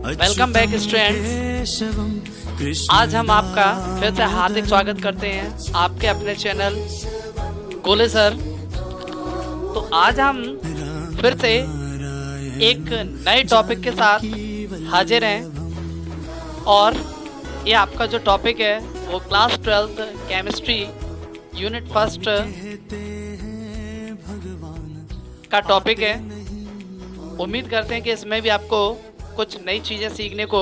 Welcome back students. आज हम आपका फिर से हार्दिक स्वागत करते हैं आपके अपने चैनल गोले सर। तो आज हम फिर से एक नए टॉपिक के साथ हाजिर हैं और ये आपका जो टॉपिक है वो class 12th chemistry unit first का टॉपिक है। उम्मीद करते हैं कि इसमें भी आपको कुछ नई चीज़ें सीखने को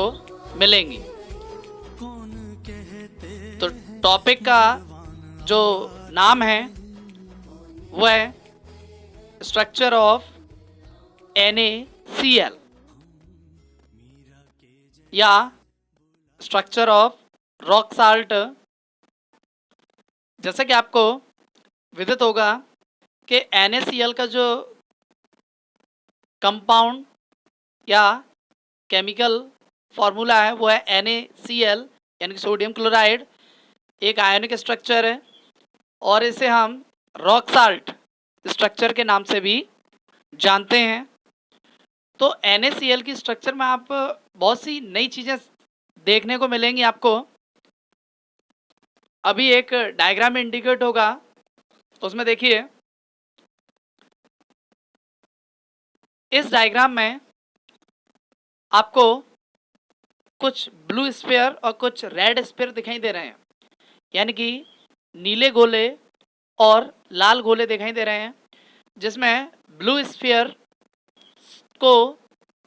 मिलेंगी। तो टॉपिक का जो नाम है वो है स्ट्रक्चर ऑफ NaCl या स्ट्रक्चर ऑफ रॉक साल्ट। जैसे कि आपको विदित होगा कि NaCl का जो कंपाउंड या केमिकल फार्मूला है वो है NaCl यानी कि सोडियम क्लोराइड। एक आयनिक स्ट्रक्चर है और इसे हम रॉक साल्ट स्ट्रक्चर के नाम से भी जानते हैं। तो NaCl की स्ट्रक्चर में आप बहुत सी नई चीज़ें देखने को मिलेंगी आपको। अभी एक डायग्राम इंडिकेट होगा, उसमें देखिए इस डायग्राम में आपको कुछ ब्लू स्फीयर और कुछ रेड स्फीयर दिखाई दे रहे हैं, यानी कि नीले गोले और लाल गोले दिखाई दे रहे हैं, जिसमें ब्लू स्फीयर को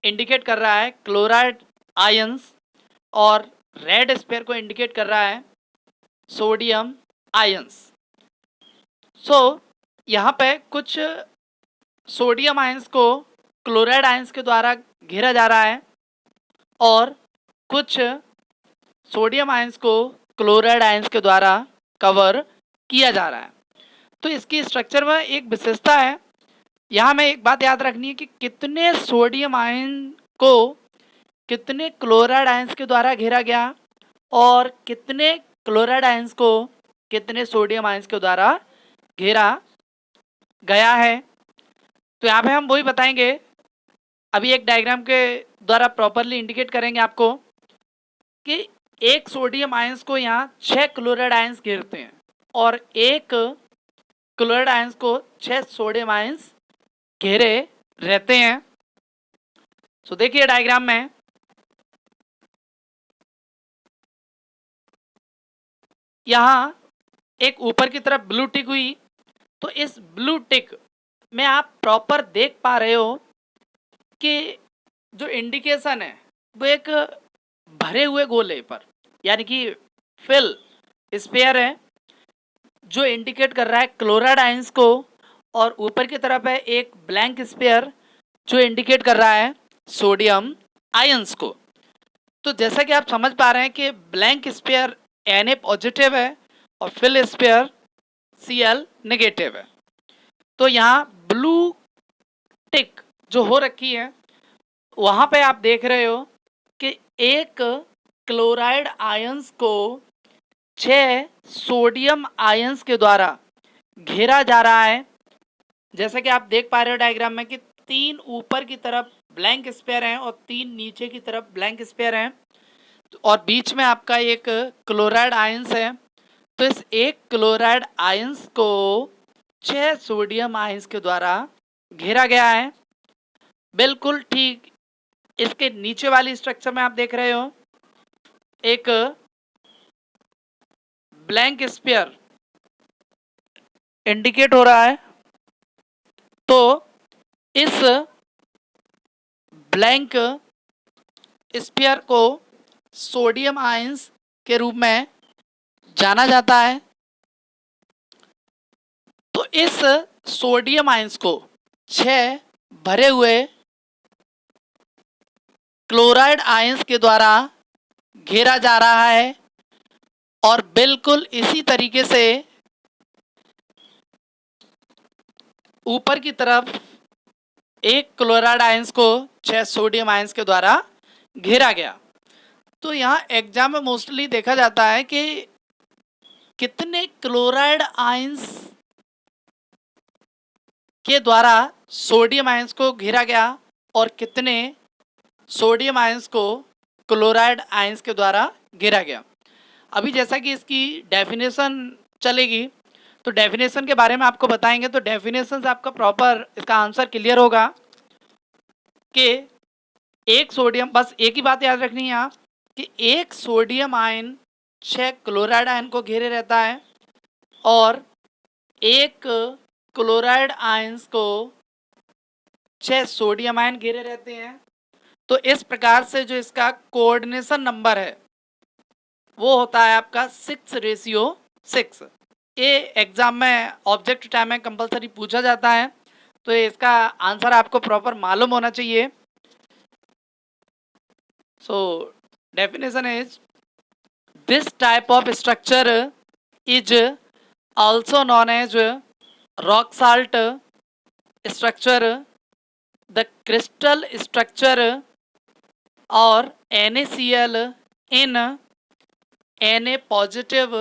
इंडिकेट कर रहा है क्लोराइड आयंस और रेड स्फीयर को इंडिकेट कर रहा है सोडियम आयंस। यहाँ पे कुछ सोडियम आयंस को क्लोराइड आयंस के द्वारा घेरा जा रहा है और कुछ सोडियम आयंस को क्लोराइड आयंस के द्वारा कवर किया जा रहा है। तो इसकी स्ट्रक्चर में एक विशेषता है। यहाँ में एक बात याद रखनी है कि कितने सोडियम आयन को कितने क्लोराइड आयंस के द्वारा घेरा गया और कितने क्लोराइड आयंस को कितने सोडियम आयंस के द्वारा घेरा गया है। तो यहाँ पे हम वही बताएंगे, अभी एक डायग्राम के द्वारा प्रॉपरली इंडिकेट करेंगे आपको कि एक सोडियम आयंस को यहाँ 6 क्लोराइड आयंस घेरते हैं और एक क्लोराइड आयंस को 6 सोडियम आयंस घेरे रहते हैं। तो देखिए डायग्राम में यहाँ एक ऊपर की तरफ ब्लू टिक हुई, तो इस ब्लू टिक में आप प्रॉपर देख पा रहे हो कि जो इंडिकेशन है वो एक भरे हुए गोले पर यानी कि फिल स्फीयर है जो इंडिकेट कर रहा है क्लोराइड आयंस को, और ऊपर की तरफ है एक ब्लैंक स्फीयर जो इंडिकेट कर रहा है सोडियम आयंस को। तो जैसा कि आप समझ पा रहे हैं कि ब्लैंक स्फीयर Na पॉजिटिव है और फिल स्फीयर Cl नेगेटिव है। तो यहाँ ब्लू टिक जो हो रखी है वहाँ पे आप देख रहे हो कि एक क्लोराइड आयंस को 6 सोडियम आयंस के द्वारा घेरा जा रहा है। जैसा कि आप देख पा रहे हो डायग्राम में कि 3 ऊपर की तरफ ब्लैंक स्फीयर हैं और 3 नीचे की तरफ ब्लैंक स्फीयर हैं और बीच में आपका एक क्लोराइड आयंस है। तो इस एक क्लोराइड आयंस को 6 सोडियम आयंस के द्वारा घेरा गया है। बिल्कुल ठीक इसके नीचे वाली स्ट्रक्चर में आप देख रहे हो एक ब्लैंक स्फीयर इंडिकेट हो रहा है। तो इस ब्लैंक स्फीयर को सोडियम आयंस के रूप में जाना जाता है। तो इस सोडियम आयंस को 6 भरे हुए क्लोराइड आयंस के द्वारा घेरा जा रहा है और बिल्कुल इसी तरीके से ऊपर की तरफ एक क्लोराइड आयंस को 6 सोडियम आयंस के द्वारा घेरा गया। तो यहाँ एग्जाम में मोस्टली देखा जाता है कि कितने क्लोराइड आयंस के द्वारा सोडियम आयंस को घेरा गया और कितने सोडियम आयंस को क्लोराइड आयंस के द्वारा घेरा गया। अभी जैसा कि इसकी डेफिनेशन चलेगी तो डेफिनेशन के बारे में आपको बताएंगे, तो डेफिनेशन से आपका प्रॉपर इसका आंसर क्लियर होगा कि एक सोडियम, बस एक ही बात याद रखनी है यहाँ कि एक सोडियम आयन 6 क्लोराइड आयन को घेरे रहता है और एक क्लोराइड आयंस को 6 सोडियम आयन घेरे रहते हैं। तो इस प्रकार से जो इसका कोऑर्डिनेशन नंबर है वो होता है आपका 6:6। ये एग्जाम में ऑब्जेक्ट टाइम में कंपलसरी पूछा जाता है, तो इसका आंसर आपको प्रॉपर मालूम होना चाहिए। So definition is this type of structure is also known as rock salt structure. The crystal structure or NaCl in Na positive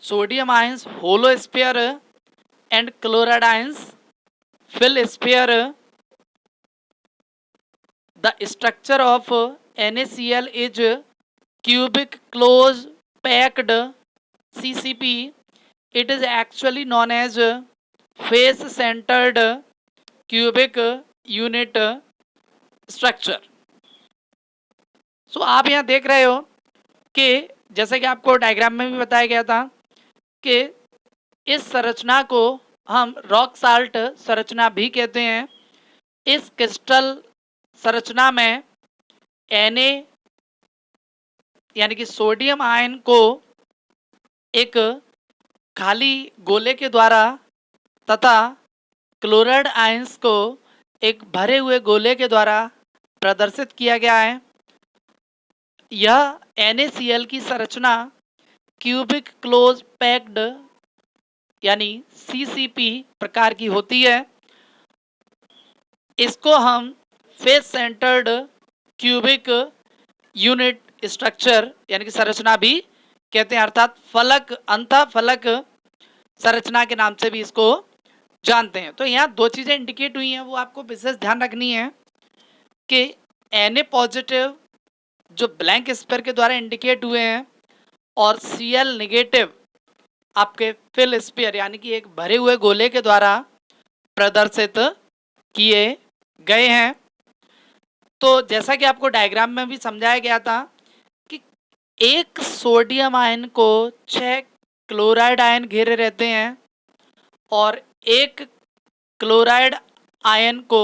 sodium ions hollow sphere and chloride ions fill sphere. The structure of NaCl is cubic close packed CCP. It is actually known as face centered cubic unit structure. सो आप यहाँ देख रहे हो कि जैसे कि आपको diagram में भी बताया गया था कि इस संरचना को हम रॉक साल्ट संरचना भी कहते हैं। इस क्रिस्टल संरचना में Na यानी कि सोडियम आयन को एक खाली गोले के द्वारा तथा क्लोराइड आयंस को एक भरे हुए गोले के द्वारा प्रदर्शित किया गया है। यह NaCl की संरचना क्यूबिक क्लोज पैक्ड यानी CCP प्रकार की होती है। इसको हम face centred cubic unit structure यानी कि संरचना भी कहते हैं, अर्थात फलक अंतः फलक संरचना के नाम से भी इसको जानते हैं। तो यहाँ दो चीज़ें इंडिकेट हुई हैं, वो आपको विशेष ध्यान रखनी है कि Na पॉजिटिव जो ब्लैंक स्फीयर के द्वारा इंडिकेट हुए हैं और Cl नेगेटिव आपके फिल स्फीयर यानी कि एक भरे हुए गोले के द्वारा प्रदर्शित किए गए हैं। तो जैसा कि आपको डायग्राम में भी समझाया गया था कि एक सोडियम आयन को 6 क्लोराइड आयन घेरे रहते हैं और एक क्लोराइड आयन को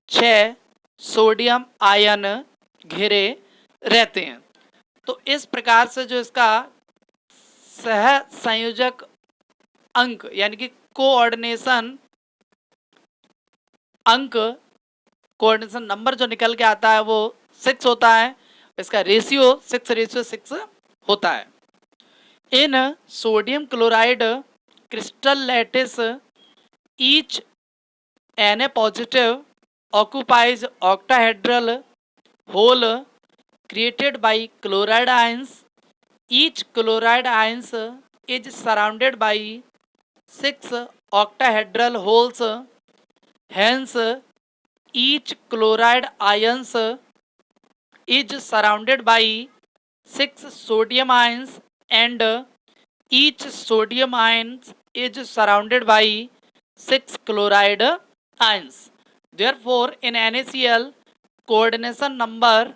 6 सोडियम आयन घेरे रहते हैं। तो इस प्रकार से जो इसका सह संयोजक अंक यानी कि कोऑर्डिनेशन अंक, कोऑर्डिनेशन नंबर जो निकल के आता है वो 6 होता है। इसका रेशियो 6:6 होता है। इन sodium chloride crystal lattice each Na positive occupies octahedral hole created by chloride ions. Each chloride ions is surrounded by 6 octahedral holes. Hence, each chloride ions is surrounded by 6 sodium ions and each sodium ions is surrounded by 6 chloride ions. Therefore, in NaCl, coordination number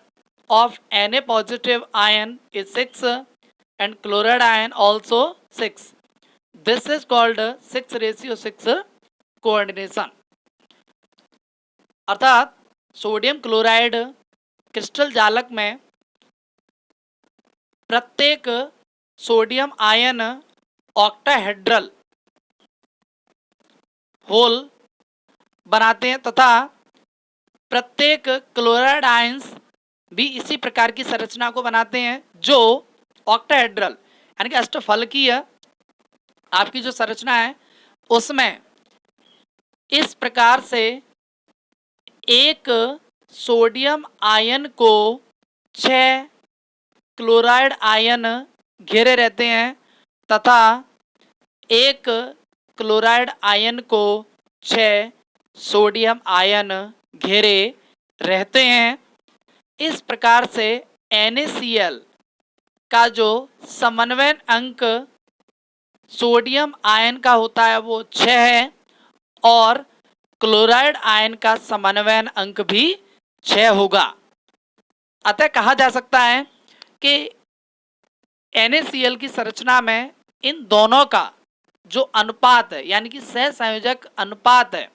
of Na positive ion is 6 and chloride ion also 6. This is called 6:6 coordination. अर्थात sodium chloride crystal जालक में प्रत्येक sodium ion octahedral whole बनाते हैं तथा प्रत्येक chloride ions भी इसी प्रकार की संरचना को बनाते हैं जो ऑक्टाहेड्रल यानी कि अष्टफलकीय आपकी जो संरचना है उसमें इस प्रकार से एक सोडियम आयन को 6 क्लोराइड आयन घेरे रहते हैं तथा एक क्लोराइड आयन को 6 सोडियम आयन घेरे रहते हैं इस प्रकार से NaCl का जो समन्वयन अंक सोडियम आयन का होता है वो 6 है और क्लोराइड आयन का समन्वयन अंक भी 6 होगा। अतः कहा जा सकता है कि NaCl की संरचना में इन दोनों का जो अनुपात है यानी कि सहसंयोजक अनुपात है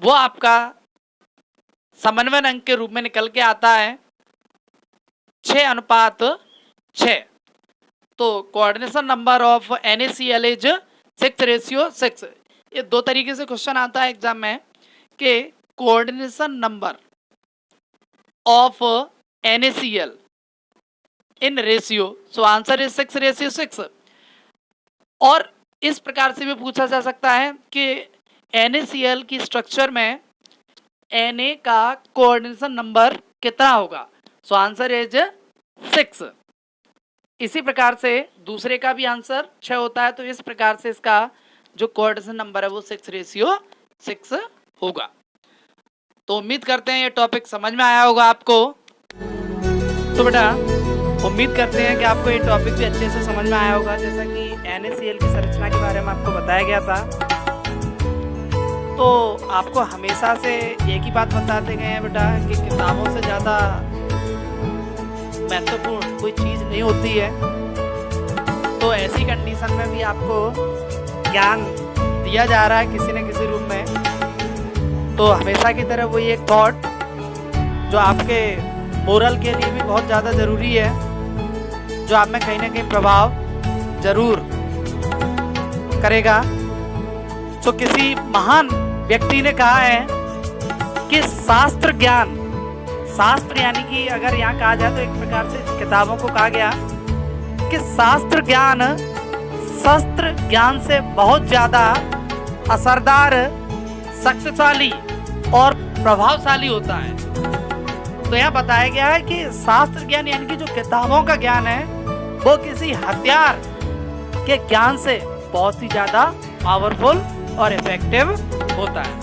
वो आपका समन्वयन अंक के रूप में निकल के आता है 6:6। तो coordination number of NaCl is 6:6। ये दो तरीके से क्वेश्चन आता है एग्जाम में कि coordination number of NaCl in ratio, so answer is 6:6। और इस प्रकार से भी पूछा जा सकता है कि NaCl की स्ट्रक्चर में Na का कोऑर्डिनेशन नंबर कितना होगा, सो आंसर इज 6। इसी प्रकार से दूसरे का भी आंसर 6 होता है, तो इस प्रकार से इसका जो कोऑर्डिनेशन नंबर है वो 6:6 होगा। तो उम्मीद करते हैं ये टॉपिक समझ में आया होगा आपको। तो बेटा उम्मीद करते हैं कि आपको ये टॉपिक भी अच्छे से समझ में आया होगा। जैसा कि NaCl की संरचना के बारे में आपको बताया गया था, तो आपको हमेशा से एक ही बात बताते गए हैं बेटा कि किताबों से ज़्यादा महत्वपूर्ण कोई चीज़ नहीं होती है। तो ऐसी कंडीशन में भी आपको ज्ञान दिया जा रहा है किसी न किसी रूप में। तो हमेशा की तरह वही एक थॉट जो आपके मोरल के लिए भी बहुत ज़्यादा ज़रूरी है, जो आप में कहीं ना कहीं प्रभाव जरूर करेगा। तो किसी महान व्यक्ति ने कहा है कि शास्त्र ज्ञान, शास्त्र यानी कि अगर यहाँ कहा जाए तो एक प्रकार से किताबों को कहा गया कि शास्त्र ज्ञान शस्त्र ज्ञान से बहुत ज़्यादा असरदार, शक्तिशाली और प्रभावशाली होता है। तो यहाँ बताया गया है कि शास्त्र ज्ञान यानी कि जो किताबों का ज्ञान है वो किसी हथियार के ज्ञान से बहुत ही ज़्यादा पावरफुल और इफेक्टिव होता है।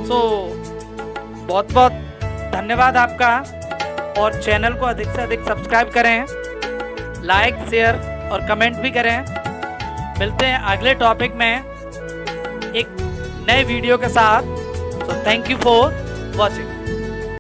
सो बहुत बहुत धन्यवाद आपका, और चैनल को अधिक से अधिक सब्सक्राइब करें, लाइक शेयर और कमेंट भी करें। मिलते हैं अगले टॉपिक में एक नए वीडियो के साथ। So thank you for watching.